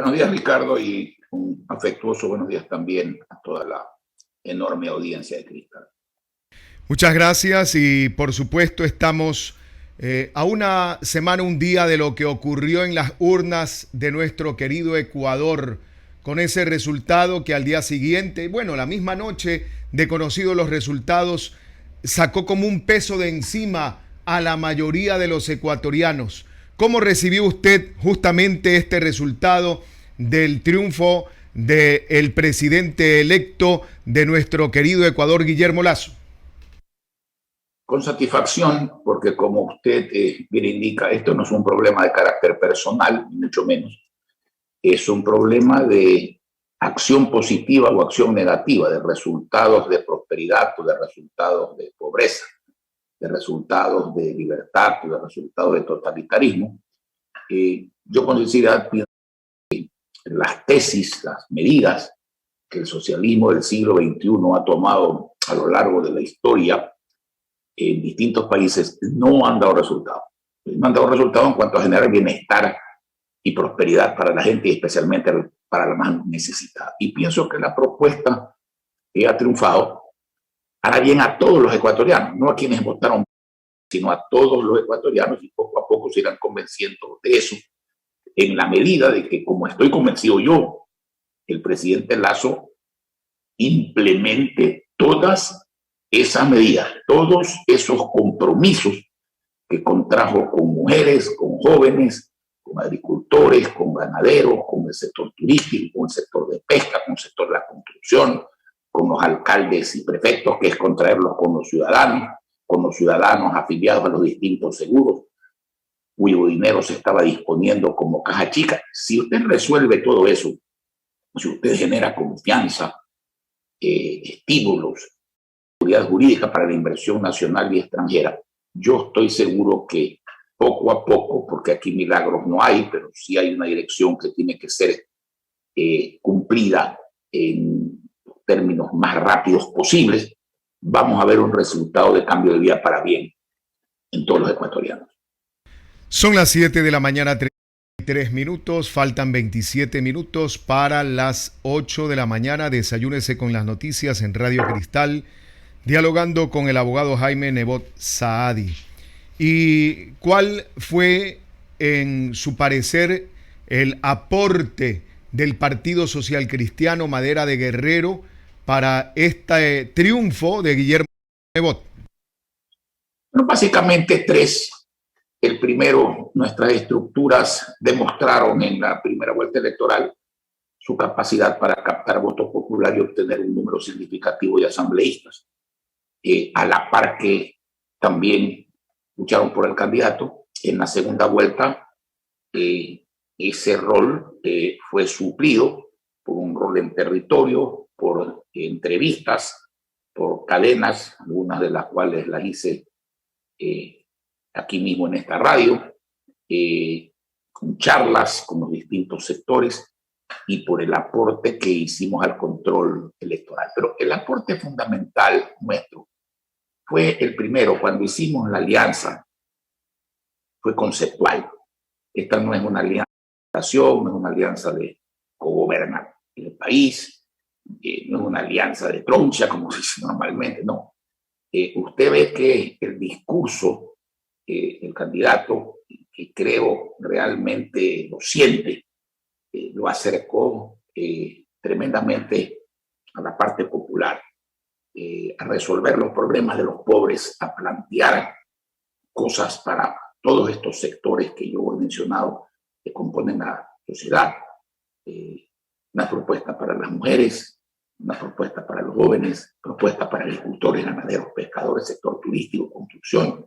Buenos días, Ricardo, y un afectuoso buenos días también a toda la enorme audiencia de Cristal. Muchas gracias y por supuesto estamos a una semana, un día de lo que ocurrió en las urnas de nuestro querido Ecuador, con ese resultado que al día siguiente, bueno, la misma noche de conocidos los resultados, sacó como un peso de encima a la mayoría de los ecuatorianos. ¿Cómo recibió usted justamente este resultado del triunfo del presidente electo de nuestro querido Ecuador, Guillermo Lasso? Con satisfacción, porque como usted bien indica, esto no es un problema de carácter personal, ni mucho menos. Es un problema de acción positiva o acción negativa, de resultados de prosperidad o de resultados de pobreza, de resultados de libertad o de resultados de totalitarismo. Yo con sinceridad pienso que las tesis, las medidas que el socialismo del siglo XXI ha tomado a lo largo de la historia en distintos países no han dado resultados. No han dado resultados en cuanto a generar bienestar y prosperidad para la gente y especialmente para la más necesitada. Y pienso que la propuesta que ha triunfado hará bien a todos los ecuatorianos, no a quienes votaron, sino a todos los ecuatorianos, y poco a poco se irán convenciendo de eso, en la medida de que, como estoy convencido yo, el presidente Lasso implemente todas esas medidas, todos esos compromisos que contrajo con mujeres, con jóvenes, con agricultores, con ganaderos, con el sector turístico, con el sector de pesca, con el sector de la construcción, con los alcaldes y prefectos, que es contraerlos con los ciudadanos afiliados a los distintos seguros, cuyo dinero se estaba disponiendo como caja chica. Si usted resuelve todo eso, si usted genera confianza, estímulos, seguridad jurídica para la inversión nacional y extranjera, yo estoy seguro que poco a poco, porque aquí milagros no hay, pero sí hay una dirección que tiene que ser cumplida en términos más rápidos posibles, vamos a ver un resultado de cambio de vida para bien en todos los ecuatorianos. Son las 7 de la mañana, 3 minutos, faltan 27 minutos para las 8 de la mañana. Desayúnese con las noticias en Radio Cristal, dialogando con el abogado Jaime Nebot Saadi. ¿Y cuál fue, en su parecer, el aporte del Partido Social Cristiano Madera de Guerrero para este triunfo de Guillermo Nebot? Bueno, básicamente tres. El primero, nuestras estructuras demostraron en la primera vuelta electoral su capacidad para captar voto popular y obtener un número significativo de asambleístas. A la par que también lucharon por el candidato. En la segunda vuelta, ese rol fue suplido por un rol en territorio, por entrevistas, por cadenas, algunas de las cuales las hice aquí mismo en esta radio, con charlas con los distintos sectores y por el aporte que hicimos al control electoral. Pero el aporte fundamental nuestro fue el primero, cuando hicimos la alianza, fue conceptual. Esta no es una alianza de nación, no es una alianza de cogobernar el país, no es una alianza de troncha, como se dice normalmente, no. Usted ve que el discurso, el candidato, que creo realmente lo siente, lo acercó tremendamente a la parte popular, a resolver los problemas de los pobres, a plantear cosas para todos estos sectores que yo he mencionado que componen la sociedad. Una propuesta para las mujeres, una propuesta para los jóvenes, propuesta para agricultores, ganaderos, pescadores, sector turístico, construcción.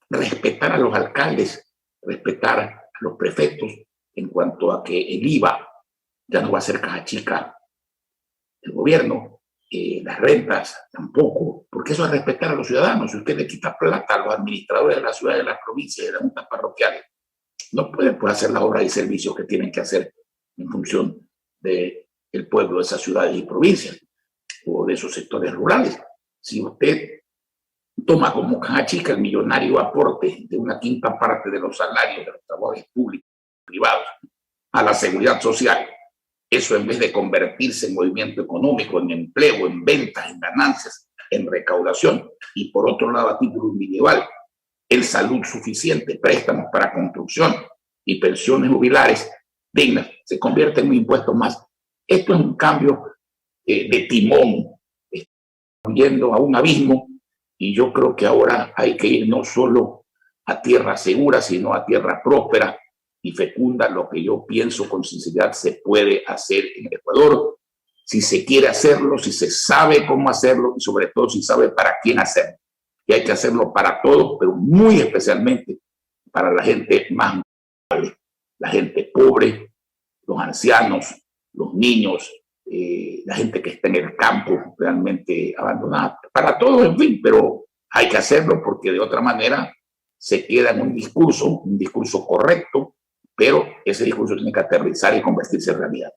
Respetar a los alcaldes, respetar a los prefectos en cuanto a que el IVA ya no va a ser caja chica del gobierno, las rentas tampoco, porque eso es respetar a los ciudadanos. Si usted le quita plata a los administradores de la ciudad, de las provincias, de las juntas parroquiales, no pueden hacer las obras y servicios que tienen que hacer en función del pueblo de esas ciudades y provincias o de esos sectores rurales. Si usted toma como caja chica el millonario aporte de una quinta parte de los salarios de los trabajadores públicos privados, a la seguridad social. Eso, en vez de convertirse en movimiento económico, en empleo, en ventas, en ganancias, en recaudación, y por otro lado, a título individual, en salud suficiente, préstamos para construcción y pensiones jubilares dignas, se convierte en un impuesto más. Esto es un cambio de timón, yendo a un abismo, y yo creo que ahora hay que ir no solo a tierra segura, sino a tierra próspera y fecunda. Lo que yo pienso con sinceridad se puede hacer en Ecuador, si se quiere hacerlo, si se sabe cómo hacerlo y sobre todo si sabe para quién hacerlo. Y hay que hacerlo para todos, pero muy especialmente para la gente más vulnerable, la gente pobre, los ancianos, los niños, la gente que está en el campo realmente abandonada, para todos, en fin, pero hay que hacerlo porque de otra manera se queda en un discurso correcto, pero ese discurso tiene que aterrizar y convertirse en realidad.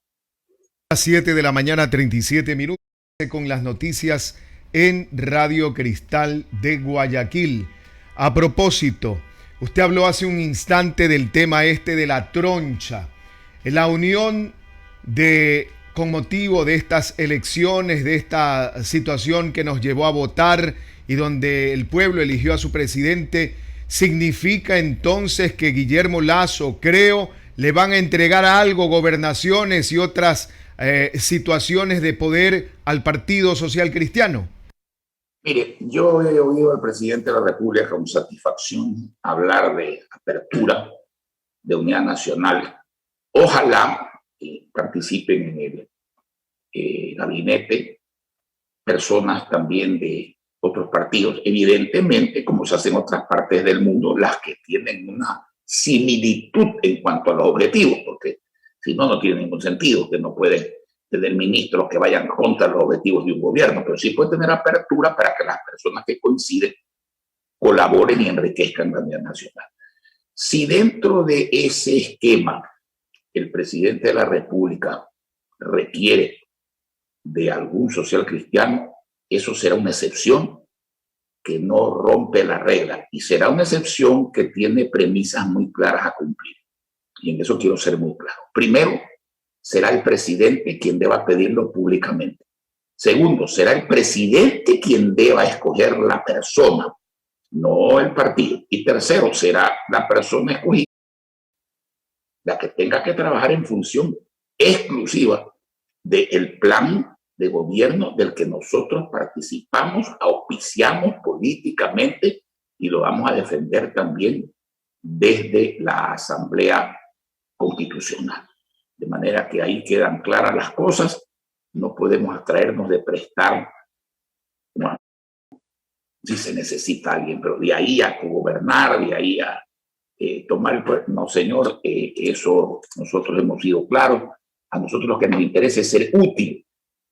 A las 7 de la mañana, 37 minutos, con las noticias en Radio Cristal de Guayaquil. A propósito, usted habló hace un instante del tema de la troncha. La unión con motivo de estas elecciones, de esta situación que nos llevó a votar y donde el pueblo eligió a su presidente, significa entonces que Guillermo Lasso, creo, le van a entregar algo, gobernaciones y otras situaciones de poder al Partido Social Cristiano. Mire, yo he oído al presidente de la República con satisfacción hablar de apertura, de unidad nacional. Ojalá participen en el gabinete personas también de otros partidos, evidentemente, como se hace en otras partes del mundo, las que tienen una similitud en cuanto a los objetivos, porque si no, no tiene ningún sentido, que no puede tener ministros que vayan contra los objetivos de un gobierno, pero sí puede tener apertura para que las personas que coinciden colaboren y enriquezcan la unidad nacional. Si dentro de ese esquema el presidente de la República requiere de algún social cristiano, eso será una excepción que no rompe la regla y será una excepción que tiene premisas muy claras a cumplir. Y en eso quiero ser muy claro. Primero, será el presidente quien deba pedirlo públicamente. Segundo, será el presidente quien deba escoger la persona, no el partido. Y tercero, será la persona escogida la que tenga que trabajar en función exclusiva del plan de gobierno del que nosotros participamos, auspiciamos políticamente y lo vamos a defender también desde la Asamblea Constitucional. De manera que ahí quedan claras las cosas, no podemos abstraernos de prestar, bueno, si se necesita alguien, pero de ahí a gobernar, de ahí a tomar el poder, no señor, eso nosotros hemos sido claros, a nosotros lo que nos interesa es ser útil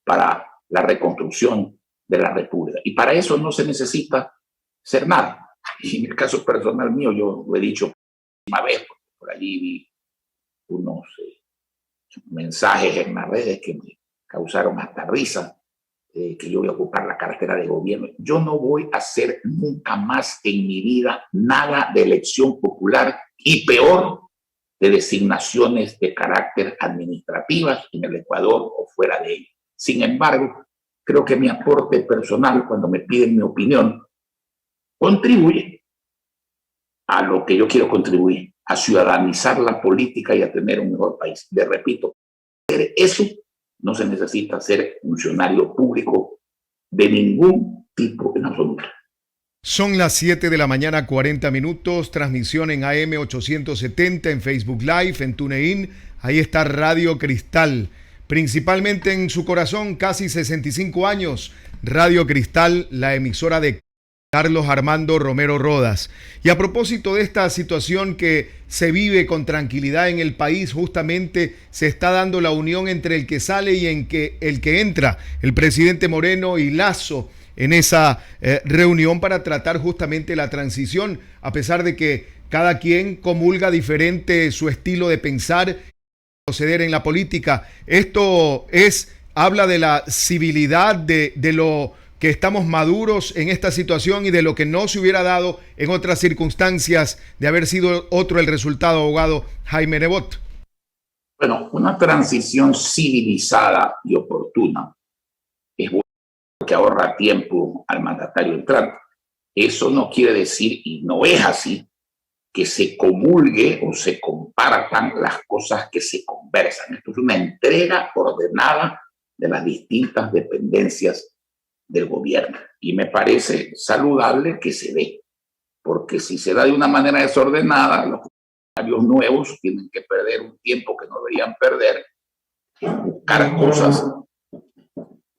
para la reconstrucción de la República. Y para eso no se necesita ser nada. Y en el caso personal mío, yo lo he dicho una vez, por allí vi unos mensajes en las redes que me causaron hasta risa, que yo voy a ocupar la cartera de gobierno. Yo no voy a hacer nunca más en mi vida nada de elección popular y peor de designaciones de carácter administrativas en el Ecuador o fuera de él. Sin embargo, creo que mi aporte personal, cuando me piden mi opinión, contribuye a lo que yo quiero contribuir, a ciudadanizar la política y a tener un mejor país. Le repito, hacer eso no se necesita ser funcionario público de ningún tipo en absoluto. Son las 7 de la mañana, 40 minutos, transmisión en AM 870, en Facebook Live, en TuneIn, ahí está Radio Cristal. Principalmente en su corazón, casi 65 años, Radio Cristal, la emisora de Carlos Armando Romero Rodas. Y a propósito de esta situación que se vive con tranquilidad en el país, justamente se está dando la unión entre el que sale y el que entra, el presidente Moreno y Lasso, en esa reunión para tratar justamente la transición, a pesar de que cada quien comulga diferente su estilo de pensar y proceder en la política. Esto habla de la civilidad, de lo que estamos maduros en esta situación y de lo que no se hubiera dado en otras circunstancias de haber sido otro el resultado, abogado Jaime Nebot? Bueno, una transición civilizada y oportuna es bueno porque ahorra tiempo al mandatario entrante. Eso no quiere decir, y no es así, que se comulgue o se compartan las cosas que se conversan. Esto es una entrega ordenada de las distintas dependencias del gobierno. Y me parece saludable que se dé, porque si se da de una manera desordenada, los funcionarios nuevos tienen que perder un tiempo que no deberían perder en buscar cosas.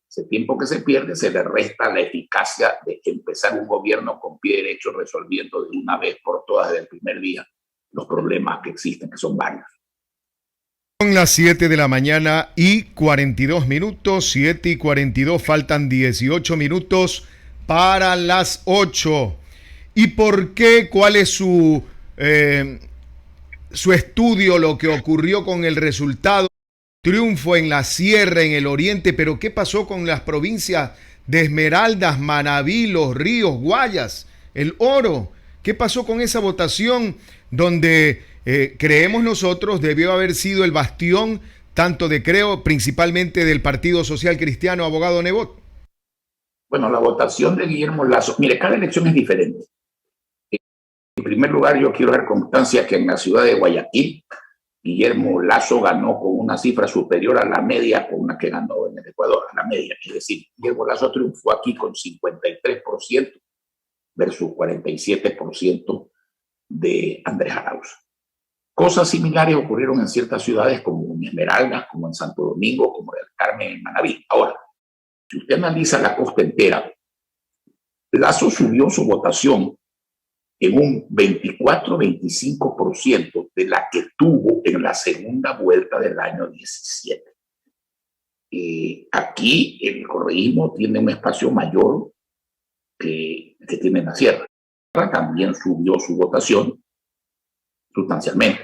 Ese tiempo que se pierde se le resta la eficacia de empezar un gobierno con pie derecho resolviendo de una vez por todas desde el primer día los problemas que existen, que son varios. Son las 7 de la mañana y 42 minutos, 7 y 42, faltan 18 minutos para las 8. ¿Y por qué? ¿Cuál es su estudio, lo que ocurrió con el resultado? Triunfo en la sierra, en el oriente, pero ¿qué pasó con las provincias de Esmeraldas, Manabí, Los Ríos, Guayas, El Oro? ¿Qué pasó con esa votación donde creemos nosotros debió haber sido el bastión tanto de principalmente del Partido Social Cristiano, abogado Nebot? Bueno, la votación de Guillermo Lasso, mire, cada elección es diferente. En primer lugar, yo quiero dar constancia que en la ciudad de Guayaquil, Guillermo Lasso ganó con una cifra superior a la media con la que ganó en el Ecuador, a la media. Es decir, Guillermo Lasso triunfó aquí con 53% versus 47% de Andrés Arauz. Cosas similares ocurrieron en ciertas ciudades como en Esmeraldas, como en Santo Domingo, como en el Carmen, en Manabí. Ahora, si usted analiza la costa entera, Lasso subió su votación en un 24-25% de la que tuvo en la segunda vuelta del año 17. Aquí el correísmo tiene un espacio mayor que tiene en la sierra. También subió su votación sustancialmente.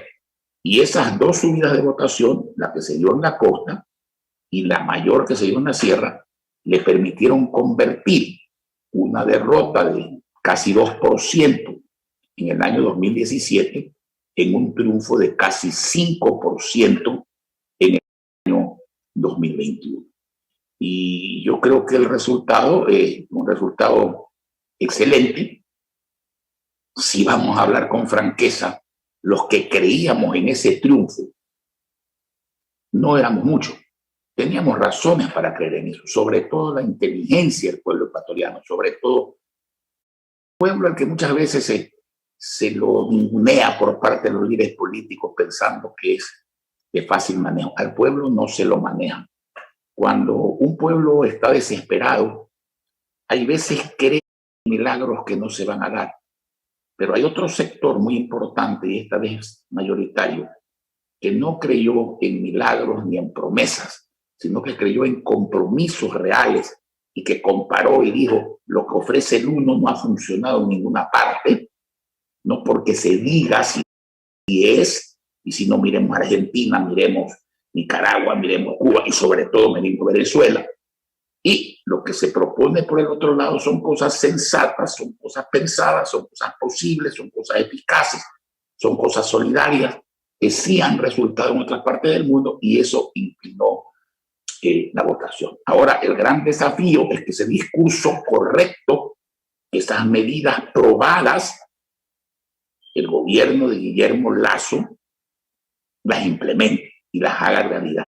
Y esas dos subidas de votación, la que se dio en la costa y la mayor que se dio en la sierra, le permitieron convertir una derrota de casi 2% en el año 2017 en un triunfo de casi 5% en el año 2021. Y yo creo que el resultado es un resultado excelente. Si vamos a hablar con franqueza, los que creíamos en ese triunfo no éramos muchos. Teníamos razones para creer en eso, sobre todo la inteligencia del pueblo ecuatoriano, sobre todo el pueblo al que muchas veces se lo ningunea por parte de los líderes políticos pensando que es de fácil manejo. Al pueblo no se lo maneja. Cuando un pueblo está desesperado, hay veces cree en milagros que no se van a dar. Pero hay otro sector muy importante, y esta vez mayoritario, que no creyó en milagros ni en promesas, sino que creyó en compromisos reales y que comparó y dijo, lo que ofrece el uno no ha funcionado en ninguna parte, no porque se diga si es, y si no miremos Argentina, miremos Nicaragua, miremos Cuba y sobre todo miremos Venezuela. Y lo que se propone por el otro lado son cosas sensatas, son cosas pensadas, son cosas posibles, son cosas eficaces, son cosas solidarias que sí han resultado en otras partes del mundo y eso inclinó la votación. Ahora, el gran desafío es que ese discurso correcto, esas medidas probadas, el gobierno de Guillermo Lasso las implemente y las haga realidad.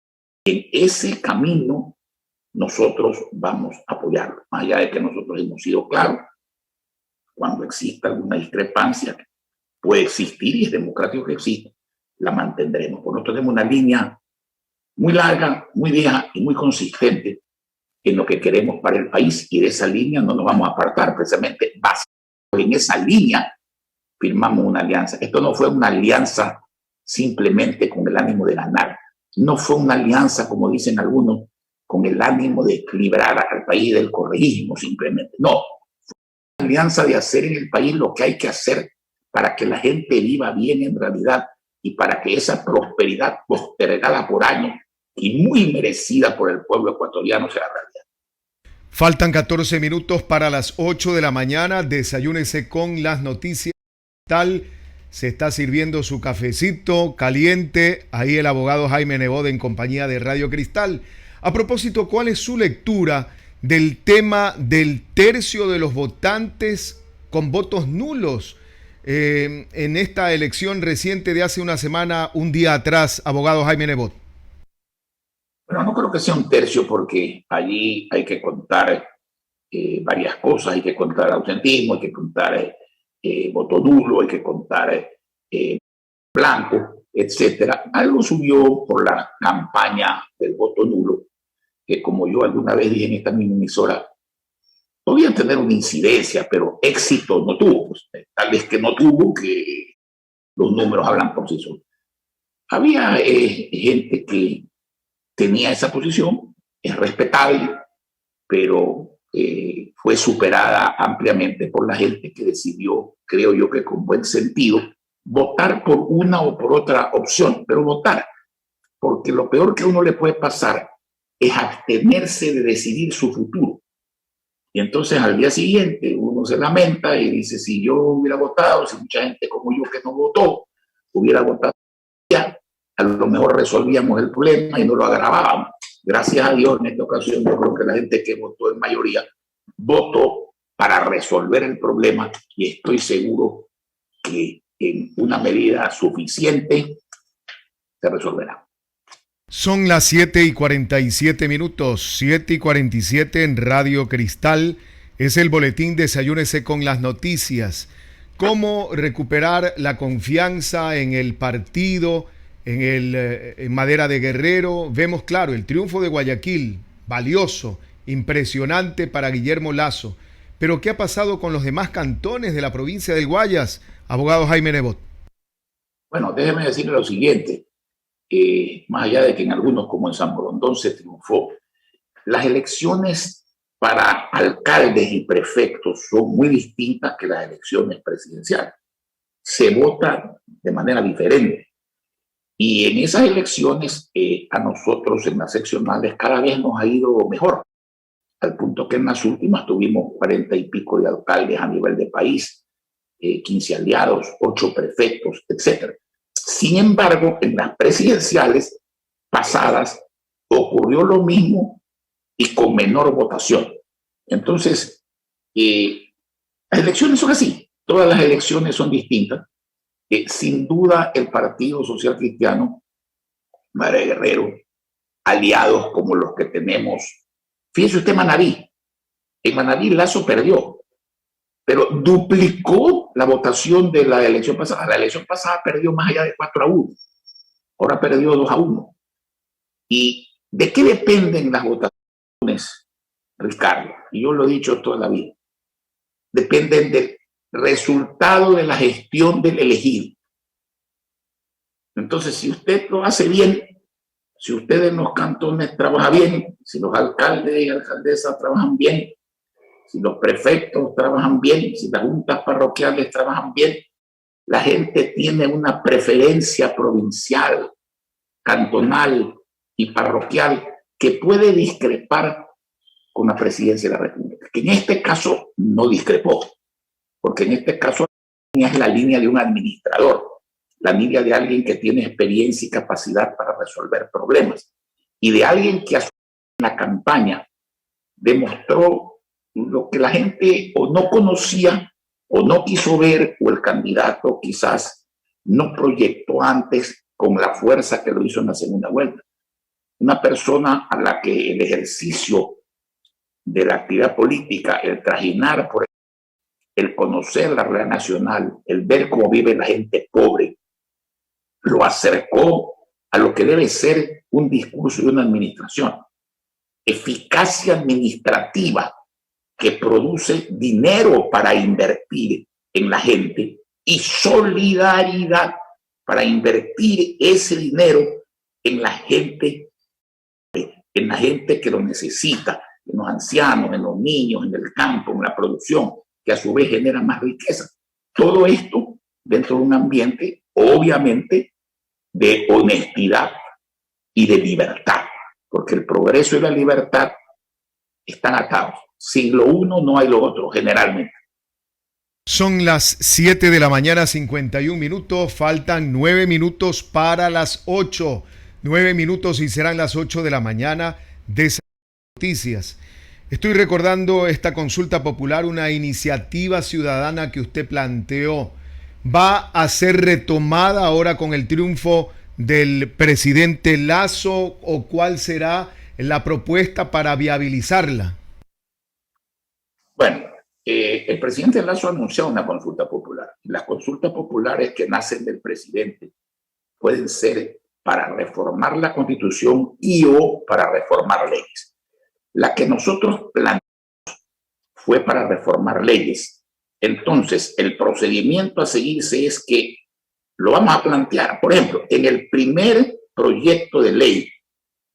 En ese camino nosotros vamos a apoyarlo, más allá de que nosotros hemos sido claros, cuando exista alguna discrepancia, puede existir y es democrático que exista, la mantendremos. Por nosotros tenemos una línea muy larga, muy vieja y muy consistente en lo que queremos para el país y de esa línea no nos vamos a apartar, precisamente basados en esa línea firmamos una alianza. Esto no fue una alianza simplemente con el ánimo de ganar, no fue una alianza, como dicen algunos, con el ánimo de librar al país del correísmo simplemente. No, fue una alianza de hacer en el país lo que hay que hacer para que la gente viva bien en realidad y para que esa prosperidad postergada por años y muy merecida por el pueblo ecuatoriano sea realidad. Faltan 14 minutos para las 8 de la mañana. Desayúnese con las noticias. Tal se está sirviendo su cafecito caliente. Ahí el abogado Jaime Nebot en compañía de Radio Cristal. A propósito, ¿cuál es su lectura del tema del tercio de los votantes con votos nulos en esta elección reciente de hace una semana, un día atrás, abogado Jaime Nebot? Bueno, no creo que sea un tercio porque allí hay que contar varias cosas. Hay que contar ausentismo, hay que contar voto nulo, hay que contar blanco, etcétera. Algo subió por la campaña del voto nulo, que como yo alguna vez dije en esta misma emisora, podía tener una incidencia, pero éxito no tuvo. Pues, tal vez que no tuvo, que los números hablan por sí solos. Había gente que tenía esa posición, es respetable, pero fue superada ampliamente por la gente que decidió, creo yo que con buen sentido, votar por una o por otra opción, pero votar, porque lo peor que a uno le puede pasar es abstenerse de decidir su futuro. Y entonces al día siguiente uno se lamenta y dice, si yo hubiera votado, si mucha gente como yo que no votó hubiera votado ya, a lo mejor resolvíamos el problema y no lo agravábamos. Gracias a Dios en esta ocasión yo creo que la gente que votó en mayoría votó para resolver el problema y estoy seguro que en una medida suficiente se resolverá. Son las 7:47 minutos, 7:47 en Radio Cristal. Es el boletín Desayúnese con las noticias. ¿Cómo recuperar la confianza en el partido, en Madera de Guerrero? Vemos claro el triunfo de Guayaquil, valioso, impresionante para Guillermo Lasso. Pero ¿qué ha pasado con los demás cantones de la provincia del Guayas, abogado Jaime Nebot? Bueno, déjeme decirle lo siguiente. Más allá de que en algunos, como en San Borondón, se triunfó, las elecciones para alcaldes y prefectos son muy distintas que las elecciones presidenciales. Se vota de manera diferente. Y en esas elecciones, a nosotros en las seccionales cada vez nos ha ido mejor, al punto que en las últimas tuvimos 40 y pico de alcaldes a nivel de país, 15 aliados, 8 prefectos, etc. Sin embargo, en las presidenciales pasadas ocurrió lo mismo y con menor votación. Entonces, las elecciones son así, todas las elecciones son distintas. Sin duda, el Partido Social Cristiano, Madre Guerrero, aliados como los que tenemos. Fíjese usted, Manabí. En Manabí Lasso perdió, pero duplicó la votación de la elección pasada. La elección pasada perdió más allá de 4-1. Ahora perdió 2-1. ¿Y de qué dependen las votaciones, Ricardo? Y yo lo he dicho toda la vida. Dependen del resultado de la gestión del elegido. Entonces, si usted lo hace bien, si usted en los cantones trabaja bien, si los alcaldes y alcaldesas trabajan bien, si los prefectos trabajan bien, si las juntas parroquiales trabajan bien, la gente tiene una preferencia provincial, cantonal y parroquial que puede discrepar con la presidencia de la República, que en este caso no discrepó, porque en este caso es la línea de un administrador, la línea de alguien que tiene experiencia y capacidad para resolver problemas, y de alguien que a la campaña demostró lo que la gente o no conocía o no quiso ver, o el candidato quizás no proyectó antes con la fuerza que lo hizo en la segunda vuelta. Una persona a la que el ejercicio de la actividad política, el trajinar por el conocer la realidad nacional, el ver cómo vive la gente pobre, lo acercó a lo que debe ser un discurso y una administración. Eficacia administrativa que produce dinero para invertir en la gente y solidaridad para invertir ese dinero en la gente que lo necesita, en los ancianos, en los niños, en el campo, en la producción, que a su vez genera más riqueza. Todo esto dentro de un ambiente, obviamente, de honestidad y de libertad, porque el progreso y la libertad están atados. Sin lo uno no hay lo otro, generalmente. Son las 7 de la mañana, 51 minutos. Faltan 9 minutos para las 8. 9 minutos y serán las 8 de la mañana de noticias. Estoy recordando esta consulta popular, una iniciativa ciudadana que usted planteó. ¿Va a ser retomada ahora con el triunfo del presidente Lasso o cuál será la propuesta para viabilizarla? Bueno, el presidente Lasso ha anunciado una consulta popular. Las consultas populares que nacen del presidente pueden ser para reformar la Constitución y o para reformar leyes. La que nosotros planteamos fue para reformar leyes. Entonces, el procedimiento a seguirse es que lo vamos a plantear. Por ejemplo, en el primer proyecto de ley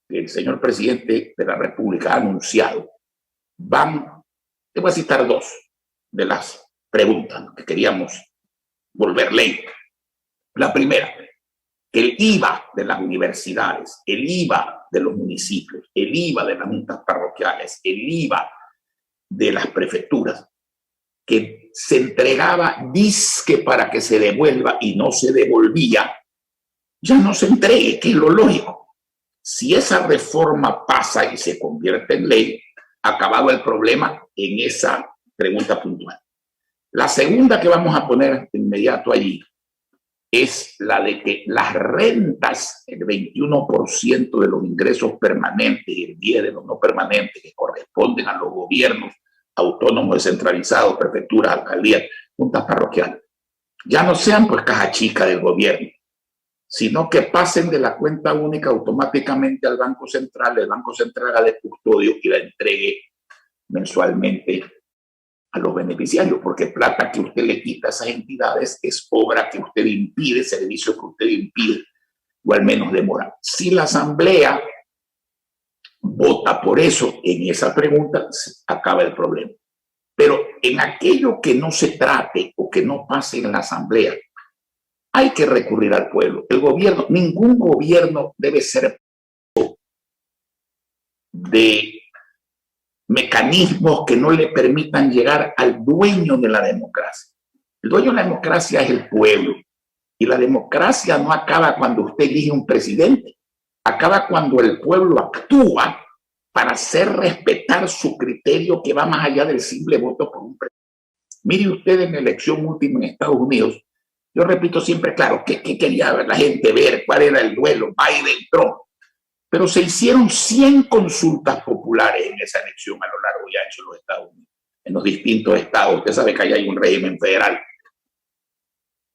que el señor presidente de la República ha anunciado, te voy a citar dos de las preguntas que queríamos volver ley. La primera, el IVA de las universidades, el IVA de los municipios, el IVA de las juntas parroquiales, el IVA de las prefecturas, que se entregaba disque para que se devuelva y no se devolvía, ya no se entregue, que es lo lógico. Si esa reforma pasa y se convierte en ley, acabado el problema en esa pregunta puntual. La segunda que vamos a poner de inmediato allí es la de que las rentas, el 21% de los ingresos permanentes y el 10% de los no permanentes que corresponden a los gobiernos autónomos descentralizados, prefecturas, alcaldías, juntas parroquiales, ya no sean pues caja chica del gobierno, sino que pasen de la cuenta única automáticamente al Banco Central, el Banco Central haga de custodio y la entregue mensualmente a los beneficiarios, porque plata que usted le quita a esas entidades es obra que usted impide, servicio que usted impide, o al menos demora. Si la Asamblea vota por eso en esa pregunta, acaba el problema. Pero en aquello que no se trate o que no pase en la Asamblea, hay que recurrir al pueblo. El gobierno, ningún gobierno debe ser de mecanismos que no le permitan llegar al dueño de la democracia. El dueño de la democracia es el pueblo. Y la democracia no acaba cuando usted elige un presidente. Acaba cuando el pueblo actúa para hacer respetar su criterio que va más allá del simple voto por un presidente. Mire usted en la elección última en Estados Unidos, yo repito siempre, claro, ¿qué quería la gente ver? ¿Cuál era el duelo? Biden-Trump. Pero se hicieron 100 consultas populares en esa elección a lo largo y ancho de los Estados Unidos, en los distintos estados. Usted sabe que allá hay un régimen federal.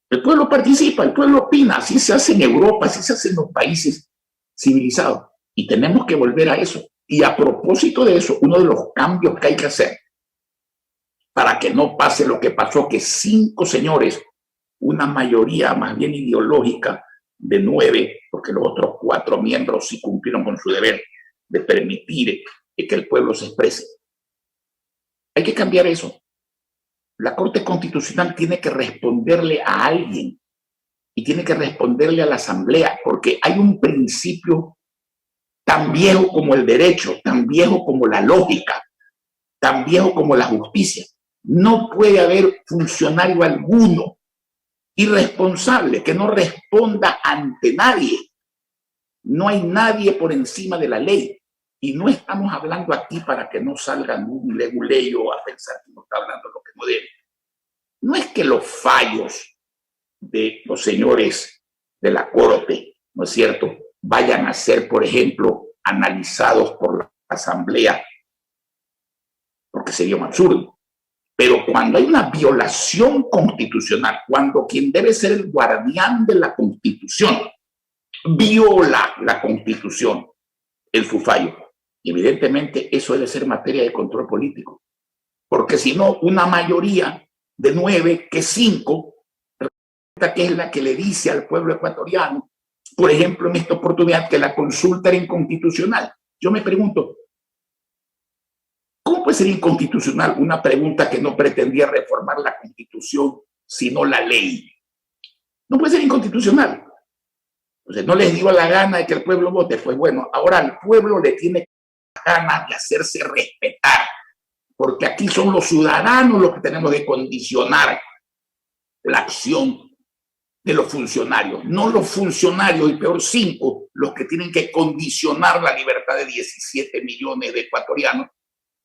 El pueblo participa, el pueblo opina. Así se hace en Europa, así se hace en los países civilizados. Y tenemos que volver a eso. Y a propósito de eso, uno de los cambios que hay que hacer para que no pase lo que pasó, que 5 señores, una mayoría más bien ideológica de 9, porque los otros 4 miembros sí cumplieron con su deber de permitir que el pueblo se exprese. Hay que cambiar eso. La Corte Constitucional tiene que responderle a alguien y tiene que responderle a la Asamblea, porque hay un principio tan viejo como el derecho, tan viejo como la lógica, tan viejo como la justicia. No puede haber funcionario alguno irresponsable que no responda ante nadie. No hay nadie por encima de la ley. Y no estamos hablando aquí para que no salga un leguleyo a pensar que no está hablando lo que no debe. No es que los fallos de los señores de la Corte, ¿no es cierto?, vayan a ser, por ejemplo, analizados por la Asamblea, porque sería un absurdo. Pero cuando hay una violación constitucional, cuando quien debe ser el guardián de la Constitución viola la Constitución en su fallo, evidentemente eso debe ser materia de control político. Porque si no, una mayoría de 9, que 5, que es la que le dice al pueblo ecuatoriano, por ejemplo, en esta oportunidad, que la consulta era inconstitucional. Yo me pregunto, ¿cómo puede ser inconstitucional una pregunta que no pretendía reformar la Constitución, sino la ley? No puede ser inconstitucional. Entonces, no les dio la gana de que el pueblo vote. Pues bueno, ahora al pueblo le tiene ganas de hacerse respetar, porque aquí son los ciudadanos los que tenemos que condicionar la acción de los funcionarios, no los funcionarios, y peor 5, los que tienen que condicionar la libertad de 17 millones de ecuatorianos,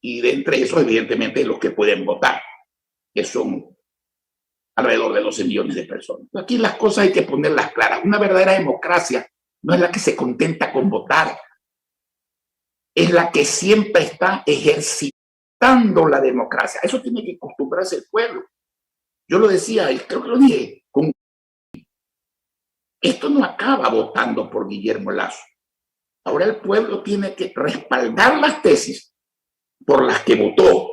y de entre esos, evidentemente, los que pueden votar, que son alrededor de 12 millones de personas. Aquí las cosas hay que ponerlas claras. Una verdadera democracia no es la que se contenta con votar, es la que siempre está ejercitando la democracia. Eso tiene que acostumbrarse el pueblo. Yo lo decía, y creo que lo dije, esto no acaba votando por Guillermo Lasso. Ahora el pueblo tiene que respaldar las tesis por las que votó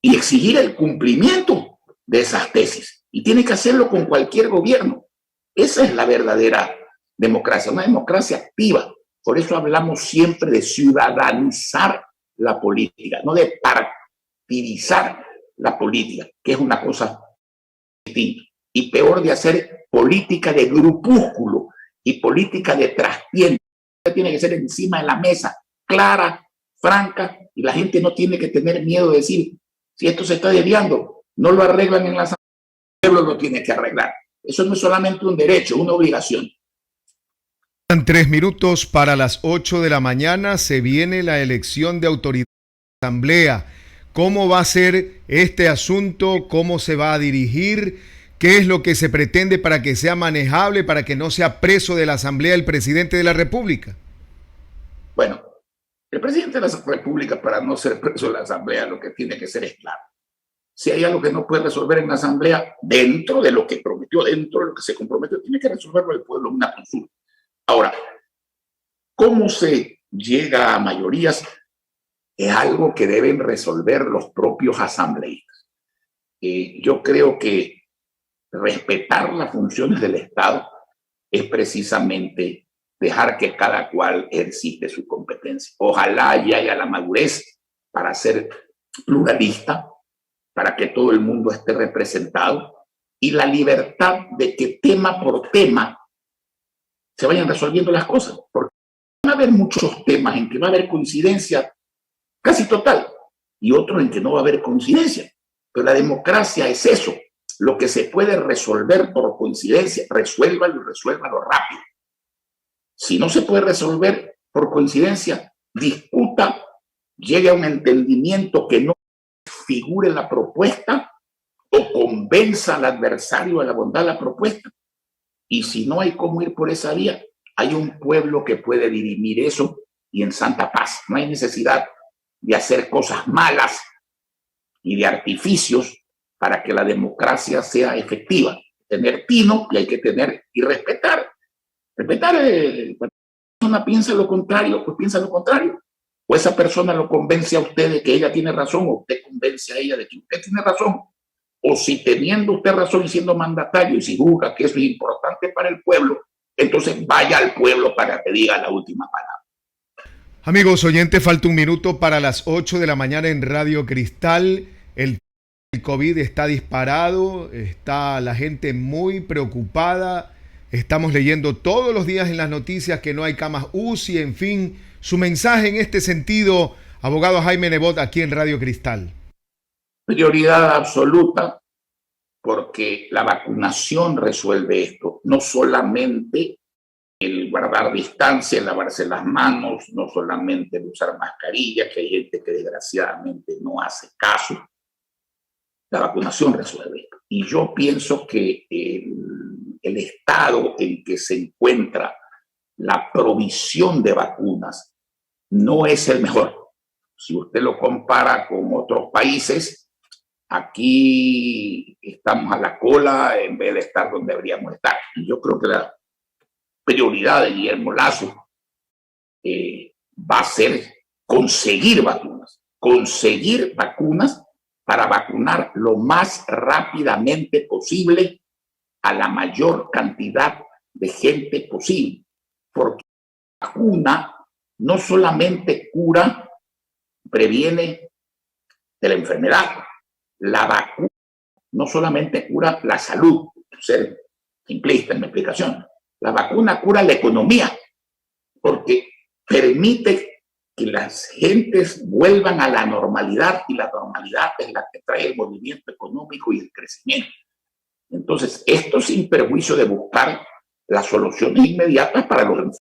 y exigir el cumplimiento de esas tesis. Y tiene que hacerlo con cualquier gobierno. Esa es la verdadera democracia, una democracia activa. Por eso hablamos siempre de ciudadanizar la política, no de partidizar la política, que es una cosa distinta. Y peor, de hacer política de grupúsculo y política de trastienda. Tiene que ser encima de la mesa, clara, franca, y la gente no tiene que tener miedo de decir, si esto se está desviando, no lo arreglan en la asamblea, el pueblo lo tiene que arreglar. Eso no es solamente un derecho, una obligación. 3 minutos para las 8 de la mañana. Se viene la elección de autoridad de la asamblea. ¿Cómo va a ser este asunto? ¿Cómo se va a dirigir? ¿Qué es lo que se pretende para que sea manejable, para que no sea preso de la asamblea el presidente de la República? Bueno, el presidente de la República, para no ser preso de la asamblea, lo que tiene que ser es claro. Si hay algo que no puede resolver en la asamblea, dentro de lo que prometió, dentro de lo que se comprometió, tiene que resolverlo el pueblo en una consulta. Ahora, ¿cómo se llega a mayorías? Es algo que deben resolver los propios asambleístas. Yo creo que respetar las funciones del Estado es precisamente dejar que cada cual ejercite su competencia. Ojalá ya haya la madurez para ser pluralista, para que todo el mundo esté representado, y la libertad de que tema por tema se vayan resolviendo las cosas, porque van a haber muchos temas en que va a haber coincidencia casi total y otros en que no va a haber coincidencia. Pero la democracia es eso. Lo que se puede resolver por coincidencia, resuélvalo y resuélvalo rápido. Si no se puede resolver por coincidencia, discuta, llegue a un entendimiento que no figure la propuesta o convenza al adversario de la bondad de la propuesta. Y si no hay cómo ir por esa vía, hay un pueblo que puede dirimir eso y en santa paz. No hay necesidad de hacer cosas malas y de artificios para que la democracia sea efectiva. Tener tino y hay que tener y respetar. Respetar, cuando una persona piensa lo contrario, pues piensa lo contrario. O esa persona lo convence a usted de que ella tiene razón, o usted convence a ella de que usted tiene razón. O si teniendo usted razón y siendo mandatario, y si juzga que eso es importante para el pueblo, entonces vaya al pueblo para que diga la última palabra. Amigos oyentes, falta un minuto para las 8 de la mañana en Radio Cristal. El COVID está disparado, está la gente muy preocupada. Estamos leyendo todos los días en las noticias que no hay camas UCI, en fin. Su mensaje en este sentido, abogado Jaime Nebot, aquí en Radio Cristal. Prioridad absoluta, porque la vacunación resuelve esto. No solamente el guardar distancia, el lavarse las manos, no solamente el usar mascarilla, que hay gente que desgraciadamente no hace caso. La vacunación resuelve esto. Y yo pienso que el estado en que se encuentra la provisión de vacunas no es el mejor. Si usted lo compara con otros países, aquí estamos a la cola en vez de estar donde deberíamos estar. Y yo creo que la prioridad de Guillermo Lasso va a ser conseguir vacunas para vacunar lo más rápidamente posible a la mayor cantidad de gente posible. Porque la vacuna no solamente cura, previene de la enfermedad. La vacuna no solamente cura la salud, ser simplista en mi explicación. La vacuna cura la economía, porque permite que las gentes vuelvan a la normalidad, y la normalidad es la que trae el movimiento económico y el crecimiento. Entonces, esto sin perjuicio de buscar las soluciones inmediatas para los enfermos.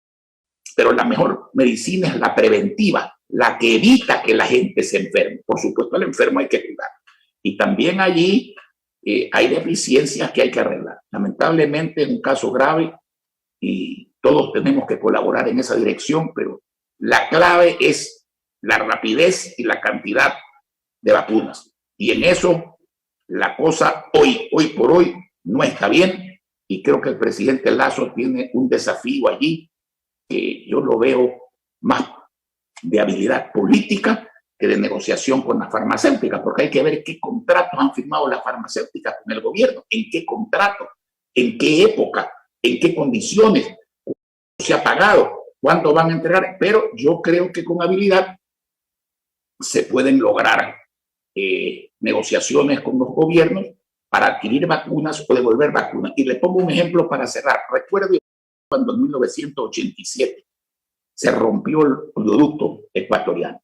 Pero la mejor medicina es la preventiva, la que evita que la gente se enferme. Por supuesto, al enfermo hay que cuidar. Y también allí hay deficiencias que hay que arreglar. Lamentablemente es un caso grave y todos tenemos que colaborar en esa dirección, pero la clave es la rapidez y la cantidad de vacunas. Y en eso la cosa hoy por hoy no está bien, y creo que el presidente Lasso tiene un desafío allí que yo lo veo más de habilidad política que de negociación con la farmacéutica, porque hay que ver qué contratos han firmado las farmacéuticas con el gobierno, en qué contrato, en qué época, en qué condiciones se ha pagado, cuándo van a entregar. Pero yo creo que con habilidad se pueden lograr negociaciones con los gobiernos para adquirir vacunas o devolver vacunas. Y le pongo un ejemplo para cerrar. Recuerdo cuando en 1987 se rompió el oleoducto ecuatoriano.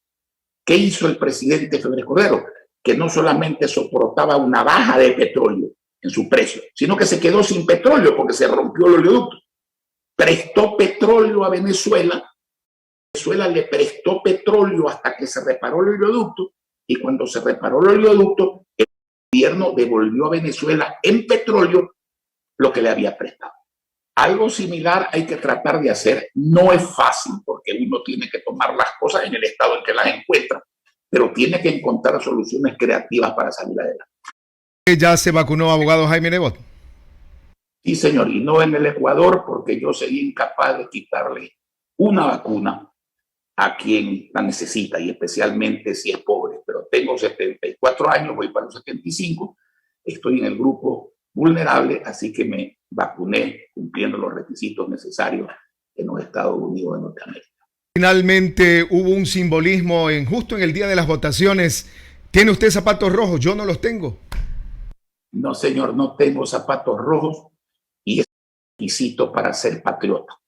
¿Qué hizo el presidente Febres Cordero? Que no solamente soportaba una baja de petróleo en su precio, sino que se quedó sin petróleo porque se rompió el oleoducto. Prestó petróleo a Venezuela. Venezuela le prestó petróleo hasta que se reparó el oleoducto, y cuando se reparó el oleoducto, el gobierno devolvió a Venezuela en petróleo lo que le había prestado. Algo similar hay que tratar de hacer. No es fácil porque uno tiene que tomar las cosas en el estado en que las encuentra, pero tiene que encontrar soluciones creativas para salir adelante. ¿Ya se vacunó, abogado Jaime Nebot? Sí, señor, y no en el Ecuador, porque yo sería incapaz de quitarle una vacuna a quien la necesita, y especialmente si es pobre. Pero tengo 74 años, voy para los 75, estoy en el grupo vulnerable, así que me vacuné cumpliendo los requisitos necesarios en los Estados Unidos de Norteamérica. Finalmente hubo un simbolismo justo en el día de las votaciones. ¿Tiene usted zapatos rojos? Yo no los tengo. No, señor, no tengo zapatos rojos, y es requisito para ser patriota.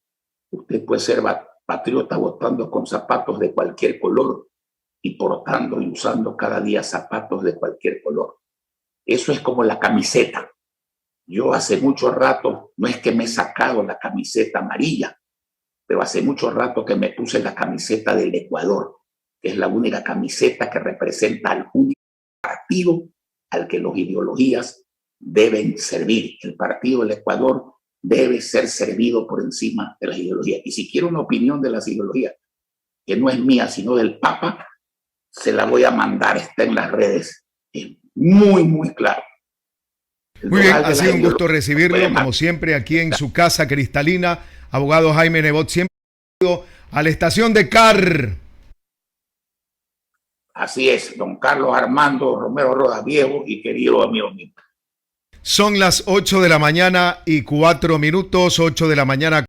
Usted puede ser patriota votando con zapatos de cualquier color y portando y usando cada día zapatos de cualquier color. Eso es como la camiseta. Yo hace mucho rato, no es que me he sacado la camiseta amarilla, pero hace mucho rato que me puse la camiseta del Ecuador, que es la única camiseta que representa al único partido al que las ideologías deben servir. El partido del Ecuador debe ser servido por encima de las ideologías. Y si quiero una opinión de las ideologías, que no es mía, sino del Papa, se la voy a mandar, está en las redes. Es muy claro. Muy bien, ha sido un gusto recibirlo, como siempre, aquí en su casa cristalina. Abogado Jaime Nebot, siempre a la estación de CAR. Así es, don Carlos Armando Romero Rodas, viejo y querido amigo mío. Son las 8 de la mañana y 4 minutos, 8 de la mañana.